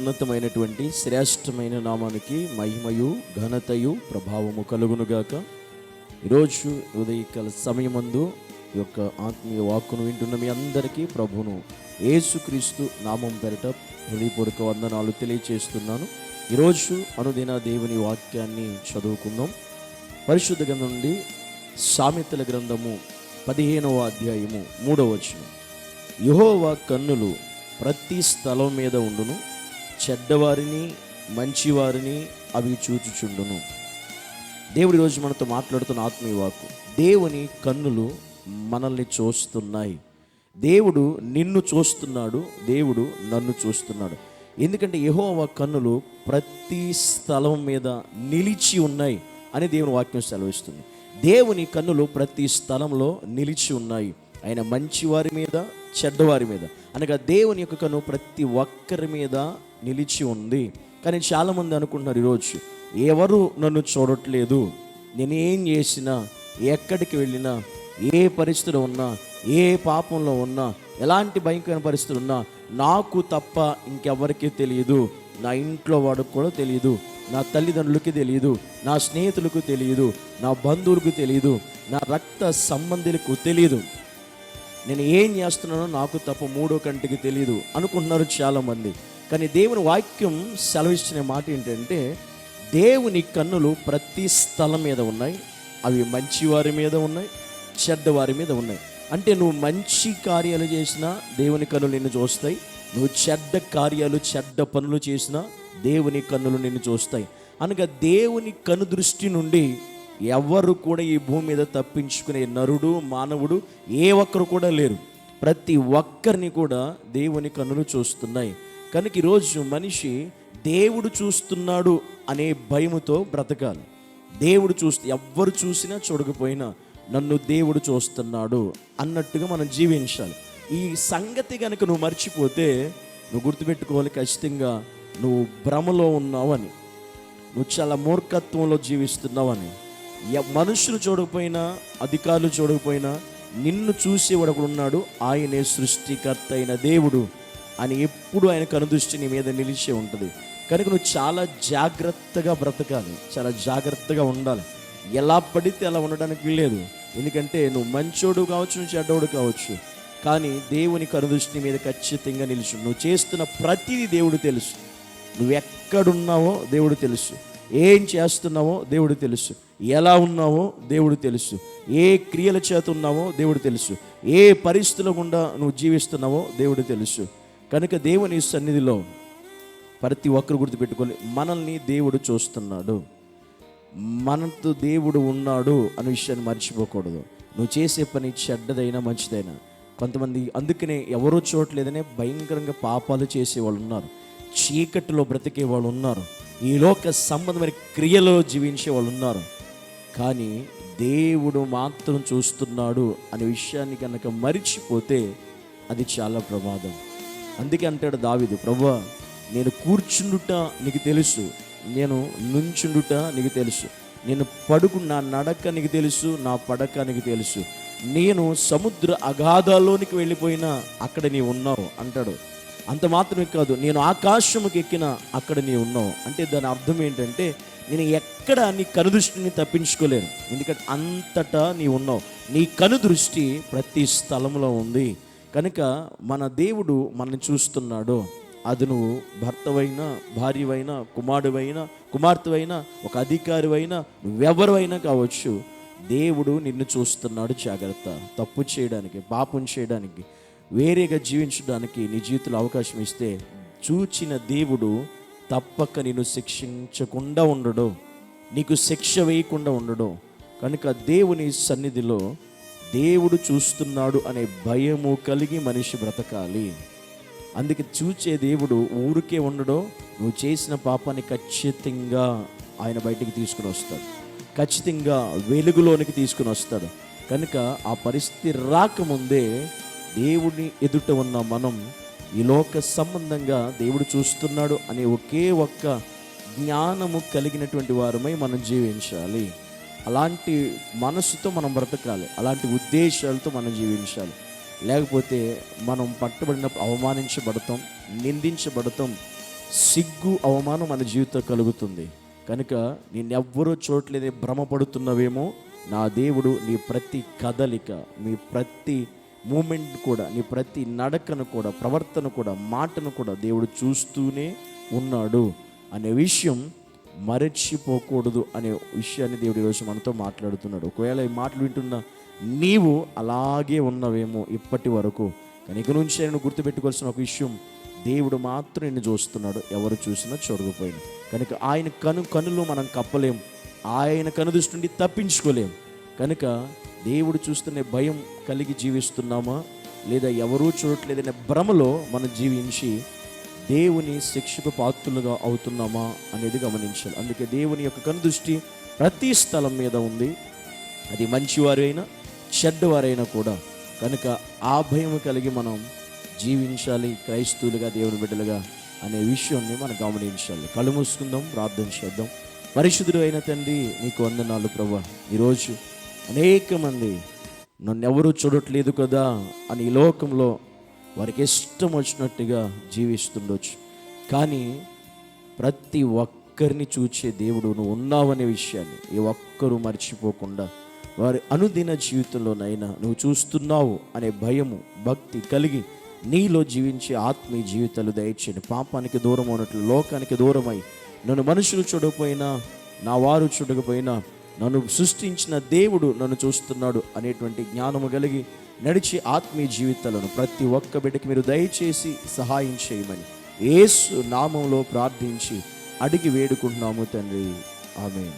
ఉన్నతమైనటువంటి శ్రేష్టమైన నామానికి మహిమయు ఘనతయు ప్రభావము కలుగునుగాక. ఈరోజు ఉదయకాల సమయమందు ఈ యొక్క ఆత్మీయ వాక్కును వింటున్న మీ అందరికీ ప్రభువును యేసుక్రీస్తు నామం పేరట హృదయపూర్వక వందనాలు తెలియచేస్తున్నాను. ఈరోజు అనుదిన దేవుని వాక్యాన్ని చదువుకుందాం. పరిశుద్ధ గ్రంథం నుండి సామెతల గ్రంథము 15వ అధ్యాయము 3వ వచనం. యెహోవా కన్నులు ప్రతి స్థలం మీద ఉండును, చెడ్డవారిని మంచివారిని అవి చూచుచుండును. దేవుడి రోజు మనతో మాట్లాడుతున్న ఆత్మీయ వాక్కు. దేవుని కన్నులు మనల్ని చూస్తున్నాయి. దేవుడు నిన్ను చూస్తున్నాడు, దేవుడు నన్ను చూస్తున్నాడు. ఎందుకంటే యెహోవా కన్నులు ప్రతి స్థలం మీద నిలిచి ఉన్నాయి అని దేవుని వాక్యం సెలవిస్తుంది. దేవుని కన్నులు ప్రతి స్థలంలో నిలిచి ఉన్నాయి. ఆయన మంచివారి మీద చెడ్డవారి మీద అనగా దేవుని యొక్క కన్ను ప్రతి ఒక్కరి మీద నిలిచి ఉంది. కానీ చాలామంది అనుకుంటున్నారు, ఈరోజు ఎవరు నన్ను చూడట్లేదు, నేనేం చేసినా, ఎక్కడికి వెళ్ళినా, ఏ పరిస్థితిలో ఉన్నా, ఏ పాపంలో ఉన్నా, ఎలాంటి భయంకరమైన పరిస్థితులు ఉన్నా నాకు తప్ప ఇంకెవరికీ తెలియదు. నా ఇంట్లో వాడికి కూడా తెలియదు, నా తల్లిదండ్రులకి తెలియదు, నా స్నేహితులకు తెలియదు, నా బంధువులకు తెలియదు, నా రక్త సంబంధులకు తెలియదు. నేను ఏం చేస్తున్నానో నాకు తప్ప మూడో కంటికి తెలియదు అనుకుంటున్నారు చాలామంది. కానీ దేవుని వాక్యం సెలవిచ్చిన మాట ఏంటంటే, దేవుని కన్నులు ప్రతి స్థలం మీద ఉన్నాయి. అవి మంచివారి మీద ఉన్నాయి, చెడ్డవారి మీద ఉన్నాయి. అంటే నువ్వు మంచి కార్యాలు చేసినా దేవుని కన్నులు నిన్ను చూస్తాయి, నువ్వు చెడ్డ కార్యాలు చెడ్డ పనులు చేసినా దేవుని కన్నులు నిన్ను చూస్తాయి. అనగా దేవుని కన్ను దృష్టి నుండి ఎవరు కూడా ఈ భూమి మీద తప్పించుకునే నరుడు మానవుడు ఏ ఒక్కరు కూడా లేరు. ప్రతి ఒక్కరిని కూడా దేవుని కన్నులు చూస్తున్నాయి. కనుక ఈరోజు మనిషి దేవుడు చూస్తున్నాడు అనే భయముతో బ్రతకాలి. దేవుడు ఎవ్వరు చూసినా చూడకపోయినా నన్ను దేవుడు చూస్తున్నాడు అన్నట్టుగా మనం జీవించాలి. ఈ సంగతి కనుక నువ్వు మర్చిపోతే నువ్వు గుర్తుపెట్టుకోవాలి, ఖచ్చితంగా నువ్వు భ్రమలో ఉన్నావని, నువ్వు చాలా మూర్ఖత్వంలో జీవిస్తున్నావని. మనుషులు చూడకపోయినా, అధికారులు చూడకపోయినా నిన్ను చూసేవాడు ఒకడు ఉన్నాడు, ఆయనే సృష్టికర్త అయిన దేవుడు అని ఎప్పుడు ఆయన కనుదృష్టి నీ మీద నిలిచే ఉంటుంది. కనుక నువ్వు చాలా జాగ్రత్తగా బ్రతకాలి, చాలా జాగ్రత్తగా ఉండాలి. ఎలా పడితే అలా ఉండడానికి లేదు. ఎందుకంటే నువ్వు మంచోడు కావచ్చు, నువ్వు చెడ్డోడు కావచ్చు, కానీ దేవుని కనుదృష్టి మీద ఖచ్చితంగా నిలుచు. నువ్వు చేస్తున్న ప్రతిదీ దేవుడు తెలుసు. నువ్వు ఎక్కడున్నావో దేవుడు తెలుసు, ఏం చేస్తున్నావో దేవుడు తెలుసు, ఎలా ఉన్నావో దేవుడు తెలుసు, ఏ క్రియల చేత ఉన్నావో దేవుడు తెలుసు, ఏ పరిస్థితుల గుండా నువ్వు జీవిస్తున్నావో దేవుడు తెలుసు. కనుక దేవుని సన్నిధిలో ప్రతి ఒక్కరు గుర్తుపెట్టుకోవాలి, మనల్ని దేవుడు చూస్తున్నాడు, మనతో దేవుడు ఉన్నాడు అనే విషయాన్ని మర్చిపోకూడదు. నువ్వు చేసే పని చెడ్డదైనా మంచిదైనా. కొంతమంది అందుకనే ఎవరో చూడలేదనే భయంకరంగా పాపాలు చేసేవాళ్ళు ఉన్నారు, చీకటిలో బ్రతికే వాళ్ళు ఉన్నారు, ఈ లోక సంబంధమైన క్రియలో జీవించే వాళ్ళు ఉన్నారు. కానీ దేవుడు మాత్రం చూస్తున్నాడు అనే విషయాన్ని కనుక మరిచిపోతే అది చాలా ప్రమాదం. అందుకే అంటాడు దావీదు, ప్రభువా నేను కూర్చుండుట నీకు తెలుసు, నేను నుంచుండుట నీకు తెలుసు, నేను నా నడక నీకు తెలుసు, నా పడక నీకు తెలుసు, నేను సముద్ర అగాధాల్లోనికి వెళ్ళిపోయినా అక్కడ నీవు ఉన్నావు అంటాడు. అంత మాత్రమే కాదు, నేను ఆకాశముకి ఎక్కినా అక్కడ నీవు ఉన్నావు. అంటే దాని అర్థం ఏంటంటే, నేను ఎక్కడ నీ కనుదృష్టిని తప్పించుకోలేను, ఎందుకంటే అంతటా నీ ఉన్నావు. నీ కనుదృష్టి ప్రతి స్థలంలో ఉంది. కనుక మన దేవుడు మనల్ని చూస్తున్నాడు. అది నువ్వు భర్తవైనా, భార్యవైనా, కుమారుడైనా, కుమార్తెవైనా, ఒక అధికారివైనా, నువ్వెవరైనా కావచ్చు, దేవుడు నిన్ను చూస్తున్నాడు. జాగ్రత్త. తప్పు చేయడానికి, పాపం చేయడానికి, వేరేగా జీవించడానికి నీ జీవితంలో అవకాశం ఇస్తే చూచిన దేవుడు తప్పక నిన్ను శిక్షించకుండా ఉండడు, నీకు శిక్ష వేయకుండా ఉండడు. కనుక దేవుని సన్నిధిలో దేవుడు చూస్తున్నాడు అనే భయము కలిగి మనిషి బ్రతకాలి. అందుకే చూచే దేవుడు ఊరికే ఉండడో, నువ్వు చేసిన పాపాన్ని ఖచ్చితంగా ఆయన బయటికి తీసుకుని వస్తాడు, ఖచ్చితంగా వెలుగులోనికి తీసుకుని వస్తాడు. కనుక ఆ పరిస్థితి రాకముందే దేవుని ఎదుట ఉన్న మనం ఈ లోక సంబంధంగా దేవుడు చూస్తున్నాడు అనే ఒకే ఒక్క జ్ఞానము కలిగినటువంటి వారమై మనం జీవించాలి. అలాంటి మనసుతో మనం బ్రతకాలి, అలాంటి ఉద్దేశాలతో మనం జీవించాలి. లేకపోతే మనం పట్టబడినప్పుడు అవమానించబడతాం, నిందించబడతాం, సిగ్గు అవమానం మన జీవితం కలుగుతుంది. కనుక నిన్నెవ్వరూ చూడట్లేదే భ్రమపడుతున్నవేమో, నా దేవుడు నీ ప్రతి కదలిక, మీ ప్రతి మూమెంట్ కూడా, నీ ప్రతి నడకను కూడా, ప్రవర్తన కూడా, మాటను కూడా దేవుడు చూస్తూనే ఉన్నాడు అనే విషయం మరచిపోకూడదు అనే విషయాన్ని దేవుడు ఈరోజు మనతో మాట్లాడుతున్నాడు. ఒకవేళ ఈ మాటలు వింటున్న నీవు అలాగే ఉన్నవేమో ఇప్పటి వరకు, కానీ ఇక నుంచి నేను గుర్తుపెట్టుకోవాల్సిన ఒక విషయం, దేవుడు మాత్రం నిన్ను చూస్తున్నాడు, ఎవరు చూసినా చూడకపోయినా. కనుక ఆయన కనులు మనం కప్పలేం, ఆయన కనుదృష్టి నుండి తప్పించుకోలేం. కనుక దేవుడు చూస్తున్న భయం కలిగి జీవిస్తున్నామా, లేదా ఎవరూ చూడట్లేదనే భ్రమలో మనం జీవించి దేవుని శిక్షకు పాత్రులుగా అవుతున్నామా అనేది గమనించాలి. అందుకే దేవుని యొక్క కనుదృష్టి ప్రతి స్థలం మీద ఉంది, అది మంచివారైనా చెడ్డవారైనా కూడా. కనుక ఆ భయం కలిగి మనం జీవించాలి, క్రైస్తవులుగా, దేవుని బిడ్డలుగా అనే విషయాన్ని మనం గమనించాలి. కళ్ళు మూసుకుందాం, ప్రార్థన చేద్దాం. పరిశుద్ధుడు అయిన తండ్రి, నీకు వందనాలు ప్రభువా. ఈరోజు అనేక మంది నన్ను ఎవరూ చూడట్లేదు కదా అని ఈ లోకంలో వారికి ఇష్టం వచ్చినట్టుగా జీవిస్తుండొచ్చు. కానీ ప్రతి ఒక్కరిని చూచే దేవుడు నువ్వు ఉన్నావనే విషయాన్ని ఏ ఒక్కరూ మర్చిపోకుండా వారి అనుదిన జీవితంలోనైనా నువ్వు చూస్తున్నావు అనే భయము, భక్తి కలిగి నీలో జీవించే ఆత్మీయ జీవితాలు దయచేయండి. పాపానికి దూరం ఉన్నట్లు, లోకానికి దూరమై, నన్ను మనుషులు చూడకపోయినా, నా వారు చూడకపోయినా, నన్ను సృష్టించిన దేవుడు నన్ను చూస్తున్నాడు అనేటువంటి జ్ఞానము కలిగి నడిచే ఆత్మీయ జీవితాలను ప్రతి ఒక్క బిడ్డకి మీరు దయచేసి సహాయం చేయమని యేసు నామంలో ప్రార్థించి అడిగి వేడుకుంటున్నాము తండ్రి. ఆమేన్.